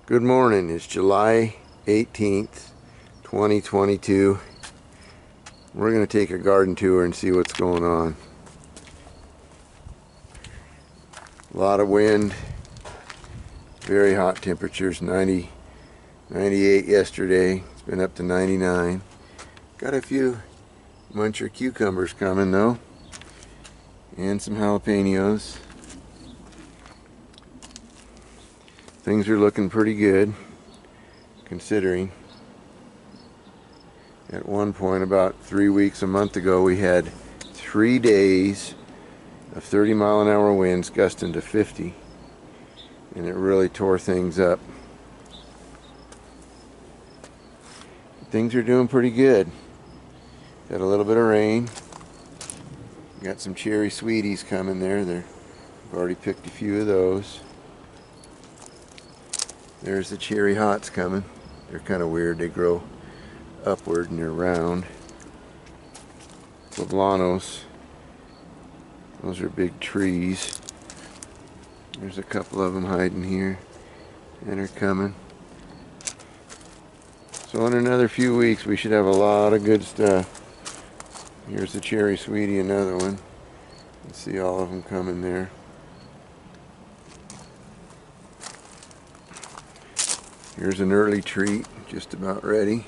Good morning. It's July 18th, 2022. We're going to take a garden tour and see what's going on. A lot of wind, very hot temperatures, 90, 98 yesterday. It's been up to 99. Got a few muncher cucumbers coming though, and some jalapenos. Things are looking pretty good, considering at one point about 3 weeks, a month ago, we had 3 days of 30-mile-an-hour winds gusting to 50, and it really tore things up. Things are doing pretty good. Got a little bit of rain. Got some cherry sweeties coming there. I've already picked a few of those. There's the cherry hots coming. They're kind of weird. They grow upward and they're round. Poblanos. Those are big trees. There's a couple of them hiding here and are coming. So in another few weeks we should have a lot of good stuff. Here's the cherry sweetie, another one. You can see all of them coming there. Here's an early treat, just about ready.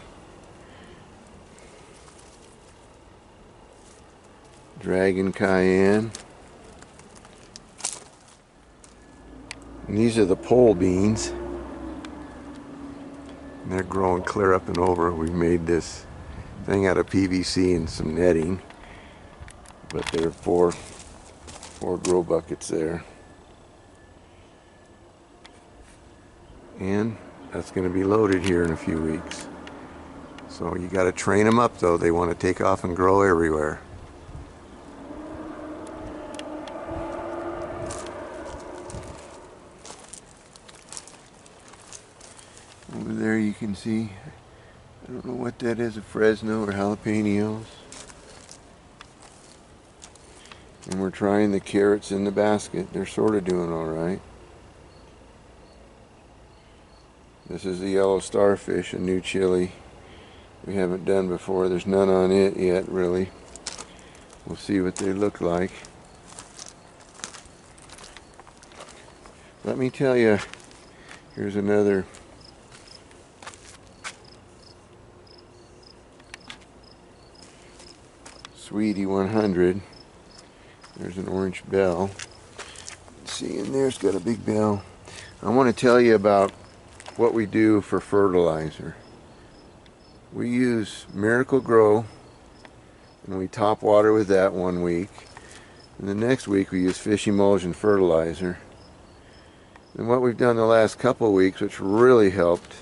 Dragon cayenne. And these are the pole beans. And they're growing clear up and over. We've made this thing out of PVC and some netting. But there are four grow buckets there. And that's going to be loaded here in a few weeks. So you got to train them up though. They want to take off and grow everywhere. Over there you can see, I don't know what that is, a Fresno or jalapenos. And we're trying the carrots in the basket. They're sort of doing all right. This is the yellow starfish, a new chili we haven't done before. There's none on it yet, really. We'll see what they look like. Let me tell you, here's another Sweetie 100. There's an orange bell. See, in there's got a big bell. I want to tell you about what we do for fertilizer. We use Miracle-Gro, and we top water with that 1 week. And the next week we use fish emulsion fertilizer. And what we've done the last couple of weeks, which really helped,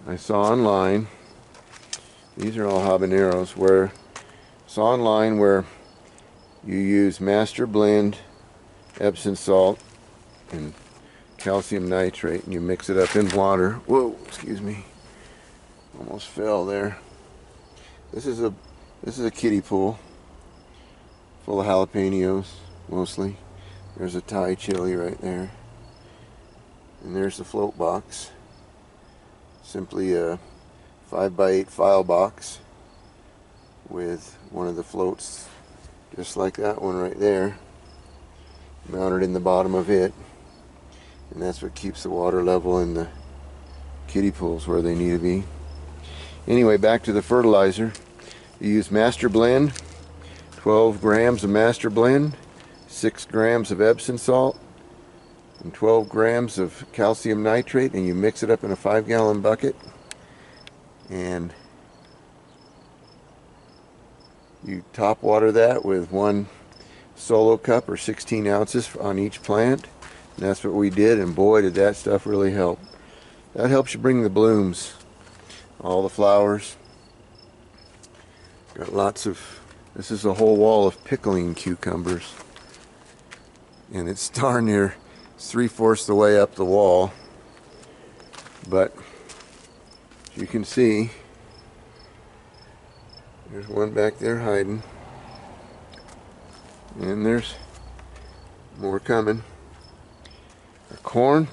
I saw online, these are all habaneros, where you use Master Blend, Epsom salt, and calcium nitrate, and you mix it up in water. Whoa, excuse me, almost fell there. This is a kiddie pool full of jalapenos mostly. There's a Thai chili right there, and there's the float box. Simply a 5x8 file box with one of the floats just like that one right there mounted in the bottom of it. And that's what keeps the water level in the kiddie pools where they need to be. Anyway, back to the fertilizer. You use Master Blend, 12 grams of Master Blend, 6 grams of Epsom salt, and 12 grams of calcium nitrate, and you mix it up in a 5-gallon bucket. And you top water that with 1 solo cup or 16 ounces on each plant. And that's what we did, and boy did that stuff really help. That helps you bring the blooms, all the flowers. Got lots of, this is a whole wall of pickling cucumbers. And it's darn near 3/4 the way up the wall. But as you can see, there's one back there hiding. And there's more coming. Our corn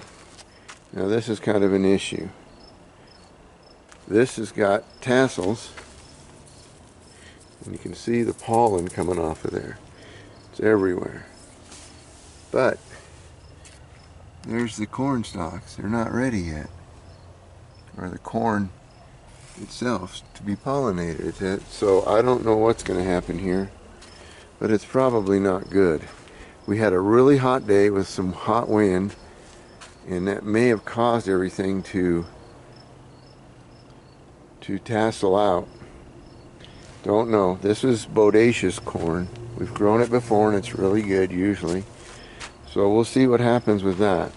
Now this is kind of an issue. This has got tassels, and you can see the pollen coming off of there. It's everywhere. But there's the corn stalks. They're not ready yet. Or the corn itself to be pollinated. So I don't know what's going to happen here, but it's probably not good. We had a really hot day with some hot wind, and that may have caused everything to tassel out. Don't know. This is bodacious corn. We've grown it before and it's really good usually. So we'll see what happens with that.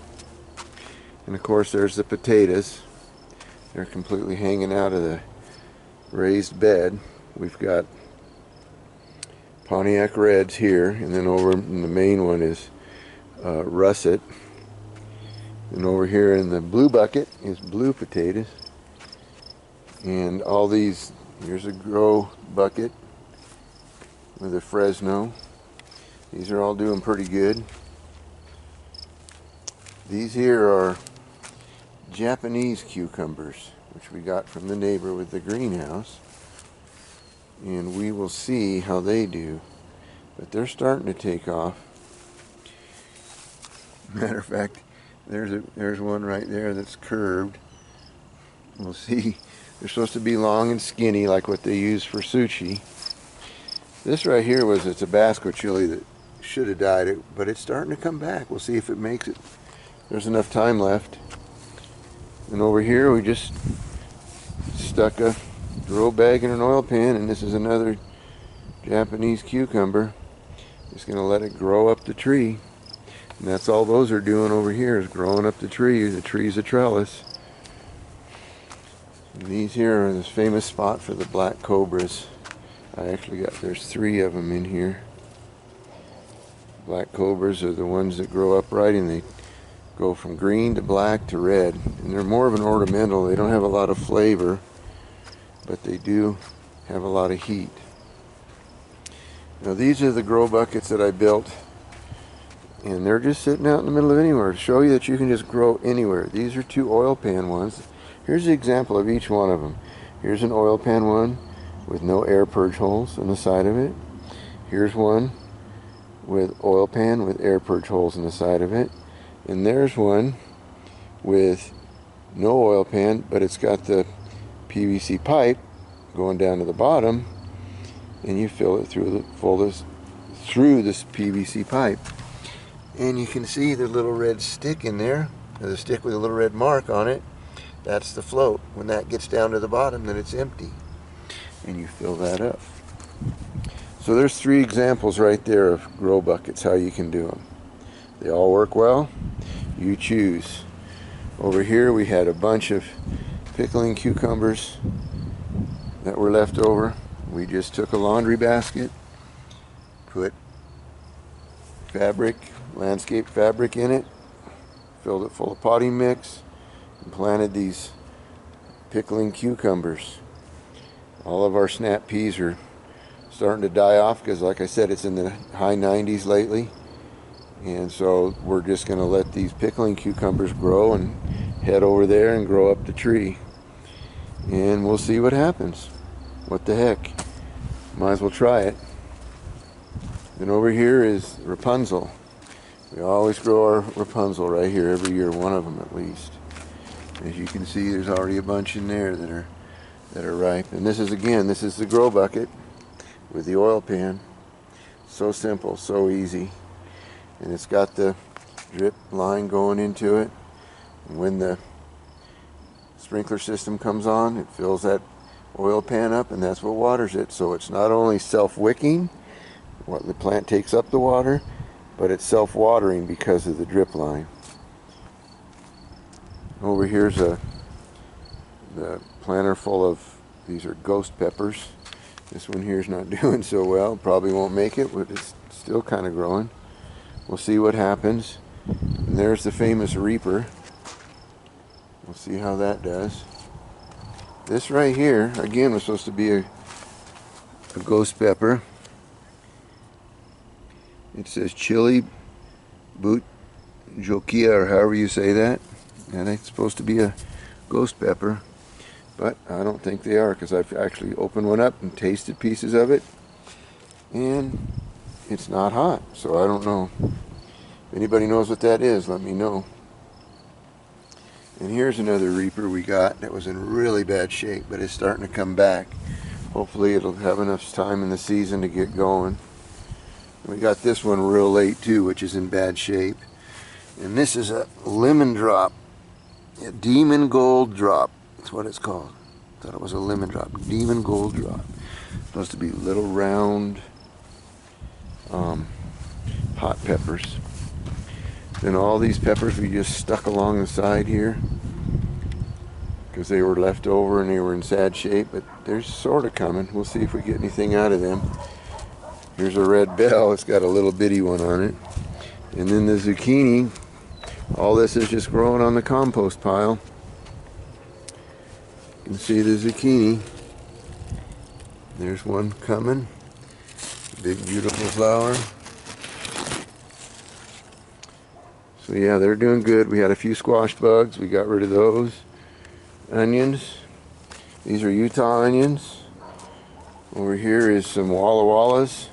And of course there's the potatoes. They're completely hanging out of the raised bed. We've got Pontiac Reds here, and then over in the main one is russet. And over here in the blue bucket is blue potatoes. And all these, here's a grow bucket with a Fresno. These are all doing pretty good. These here are Japanese cucumbers, which we got from the neighbor with the greenhouse. And we will see how they do. But they're starting to take off. Matter of fact, there's one right there that's curved. We'll see. They're supposed to be long and skinny like what they use for sushi. This right here was a Tabasco chili that should have died, but it's starting to come back. We'll see if it makes it. There's enough time left. And over here we just stuck a grow bag in an oil pan, and this is another Japanese cucumber. Just going to let it grow up the tree. And that's all those are doing over here, is growing up the tree. The tree's a trellis. And these here are this famous spot for the black cobras. There's 3 of them in here. Black cobras are the ones that grow upright, and they go from green to black to red. And they're more of an ornamental. They don't have a lot of flavor, but they do have a lot of heat. Now these are the grow buckets that I built, and they're just sitting out in the middle of anywhere to show you that you can just grow anywhere. These are 2 oil pan ones. Here's the example of each one of them. Here's an oil pan one with no air purge holes on the side of it. Here's one with oil pan with air purge holes in the side of it. And there's one with no oil pan, but it's got the PVC pipe going down to the bottom, and you fill it through this PVC pipe. And you can see the little red stick in there, or the stick with a little red mark on it. That's the float. When that gets down to the bottom, then it's empty, and you fill that up. So there's 3 examples right there of grow buckets, how you can do them. They all work well. You choose. Over here we had a bunch of pickling cucumbers that were left over. We just took a laundry basket, put landscape fabric in it, filled it full of potting mix, and planted these pickling cucumbers. All of our snap peas are starting to die off because, like I said, it's in the high 90s lately. And so we're just going to let these pickling cucumbers grow and head over there and grow up the tree. And we'll see what happens. What the heck. Might as well try it. Then over here is Rapunzel. We always grow our Rapunzel right here every year, one of them at least. As you can see, there's already a bunch in there that are ripe. And this is the grow bucket with the oil pan. So simple, so easy. And it's got the drip line going into it. And when the sprinkler system comes on, it fills that oil pan up, and that's what waters it. So it's not only self-wicking, what the plant takes up the water, but it's self-watering because of the drip line. Over here's the planter full of, these are ghost peppers. This one here is not doing so well. Probably won't make it, but it's still kind of growing. We'll see what happens. And there's the famous Reaper. We'll see how that does. This right here, again, was supposed to be a ghost pepper. It says chili boot jokia, or however you say that. And it's supposed to be a ghost pepper, but I don't think they are, because I've actually opened one up and tasted pieces of it, and it's not hot, so I don't know. If anybody knows what that is, let me know. And here's another Reaper we got that was in really bad shape, but it's starting to come back. Hopefully it'll have enough time in the season to get going. And we got this one real late too, which is in bad shape. And this is a lemon drop, a Demon Gold drop. That's what it's called. Thought it was a lemon drop. Demon Gold drop. Supposed to be little round hot peppers. Then all these peppers we just stuck along the side here because they were left over and they were in sad shape, but they're sort of coming. We'll see if we get anything out of them. Here's a red bell. It's got a little bitty one on it. And then the zucchini, all this is just growing on the compost pile. You can see the zucchini. There's one coming. Big beautiful flower. So yeah, they're doing good. We had a few squash bugs. We got rid of those. Onions. These are Utah onions. Over here is some Walla Wallas,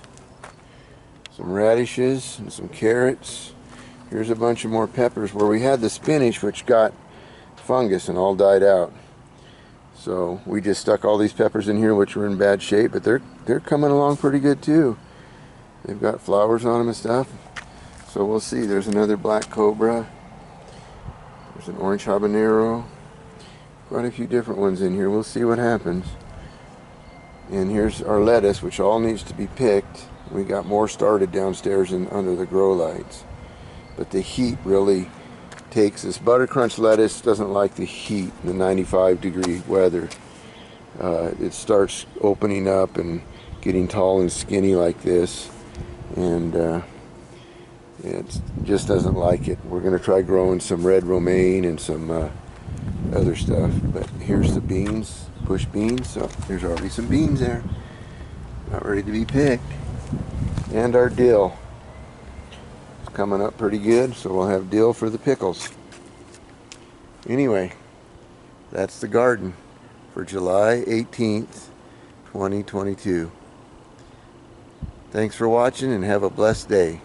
some radishes, and some carrots. Here's a bunch of more peppers where we had the spinach, which got fungus and all died out. So we just stuck all these peppers in here, which were in bad shape, but they're coming along pretty good too. They've got flowers on them and stuff. So we'll see. There's another black cobra. There's an orange habanero. Quite a few different ones in here. We'll see what happens. And here's our lettuce, which all needs to be picked. We got more started downstairs and under the grow lights. But the heat really takes this. Butter Crunch lettuce doesn't like the heat, the 95-degree weather. It starts opening up and getting tall and skinny like this. And it just doesn't like it. We're going to try growing some red romaine and some other stuff. But here's the beans, bush beans. So there's already some beans there. Not ready to be picked. And our dill. It's coming up pretty good, so we'll have dill for the pickles. Anyway, that's the garden for July 18th, 2022. Thanks for watching and have a blessed day.